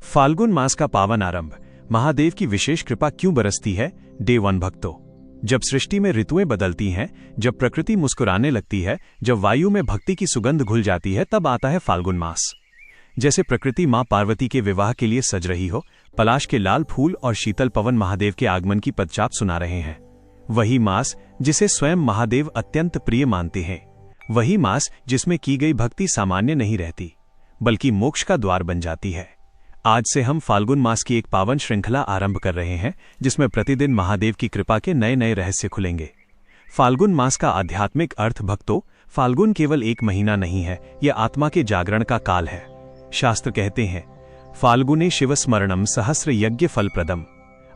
फाल्गुन मास का पावन आरंभ, महादेव की विशेष कृपा क्यों बरसती है। डे 1 भक्तों, जब सृष्टि में ऋतुएं बदलती हैं, जब प्रकृति मुस्कुराने लगती है, जब वायु में भक्ति की सुगंध घुल जाती है, तब आता है फाल्गुन मास। जैसे प्रकृति मां पार्वती के विवाह के लिए सज रही हो, पलाश के लाल फूल और शीतल पवन महादेव के आगमन की पदचाप सुना रहे हैं। वही मास जिसे स्वयं महादेव अत्यंत प्रिय मानते हैं, वही मास जिसमें की गई भक्ति सामान्य नहीं रहती, बल्कि मोक्ष का द्वार बन जाती है। आज से हम फाल्गुन मास की एक पावन श्रृंखला आरंभ कर रहे हैं, जिसमें प्रतिदिन महादेव की कृपा के नए नए रहस्य खुलेंगे। फाल्गुन मास का आध्यात्मिक अर्थ भक्तों, फाल्गुन केवल एक महीना नहीं है, यह आत्मा के जागरण का काल है। शास्त्र कहते हैं, फाल्गुने शिवस्मरणम सहस्र यज्ञ फलप्रदम,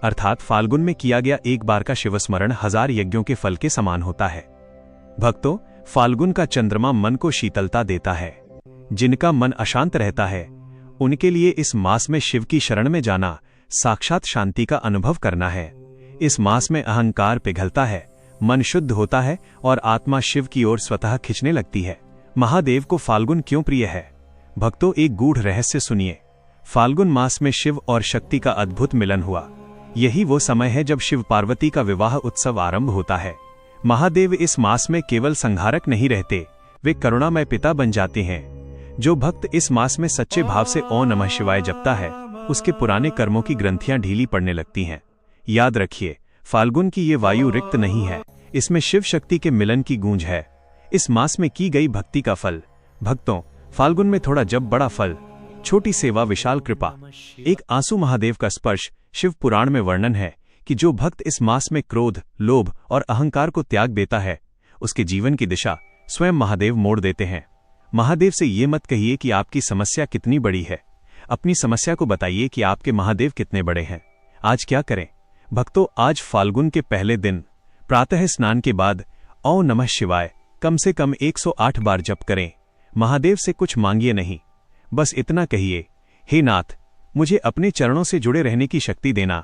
अर्थात फाल्गुन में किया गया एक बार का शिवस्मरण 1000 यज्ञों के फल के समान होता है। भक्तों, फाल्गुन का चंद्रमा मन को शीतलता देता है। जिनका मन अशांत रहता है, उनके लिए इस मास में शिव की शरण में जाना साक्षात शांति का अनुभव करना है। इस मास में अहंकार पिघलता है, मन शुद्ध होता है और आत्मा शिव की ओर स्वतः खिंचने लगती है। महादेव को फाल्गुन क्यों प्रिय है? भक्तों, एक गूढ़ रहस्य सुनिए। फाल्गुन मास में शिव और शक्ति का अद्भुत मिलन हुआ। यही वो समय है जब शिव पार्वती का विवाह उत्सव आरंभ होता है। महादेव इस मास में केवल संहारक नहीं रहते, वे करुणामय पिता बन जाते हैं। जो भक्त इस मास में सच्चे भाव से ओम नमः शिवाय जपता है, उसके पुराने कर्मों की ग्रंथियां ढीली पड़ने लगती हैं। याद रखिए, फाल्गुन की ये वायु रिक्त नहीं है, इसमें शिव शक्ति के मिलन की गूंज है। इस मास में की गई भक्ति का फल। भक्तों, फाल्गुन में थोड़ा जप बड़ा फल, छोटी सेवा विशाल कृपा। एक आंसू महादेव का स्पर्श। शिव पुराण में वर्णन है कि जो भक्त इस मास में क्रोध, लोभ और अहंकार को त्याग देता है, उसके जीवन की दिशा स्वयं महादेव मोड़ देते हैं। महादेव से ये मत कहिए कि आपकी समस्या कितनी बड़ी है, अपनी समस्या को बताइए कि आपके महादेव कितने बड़े हैं। आज क्या करें भक्तों? आज फाल्गुन के पहले दिन प्रातः स्नान के बाद ओम नमः शिवाय कम से कम 108 बार जप करें। महादेव से कुछ मांगिए नहीं, बस इतना कहिए, हे नाथ, मुझे अपने चरणों से जुड़े रहने की शक्ति देना।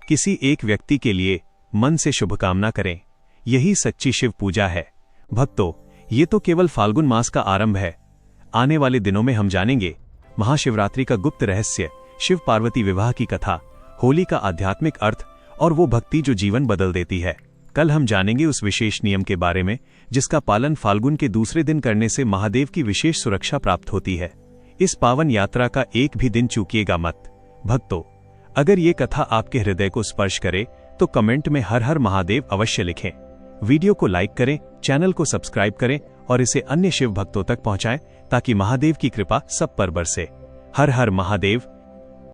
किसी एक व्यक्ति के लिए मन से शुभकामना करें। यही सच्ची शिव पूजा है। भक्तों, ये तो केवल फाल्गुन मास का आरंभ है। आने वाले दिनों में हम जानेंगे महाशिवरात्रि का गुप्त रहस्य, शिव पार्वती विवाह की कथा, होली का आध्यात्मिक अर्थ और वो भक्ति जो जीवन बदल देती है। कल हम जानेंगे उस विशेष नियम के बारे में जिसका पालन फाल्गुन के दूसरे दिन करने से महादेव की विशेष सुरक्षा प्राप्त होती है। इस पावन यात्रा का एक भी दिन चूकिएगा मत। भक्तों, अगर ये कथा आपके हृदय को स्पर्श करे तो कमेंट में हर हर महादेव अवश्य लिखें। वीडियो को लाइक करें, चैनल को सब्सक्राइब करें और इसे अन्य शिव भक्तों तक पहुंचाएं ताकि महादेव की कृपा सब पर बरसे। हर हर महादेव।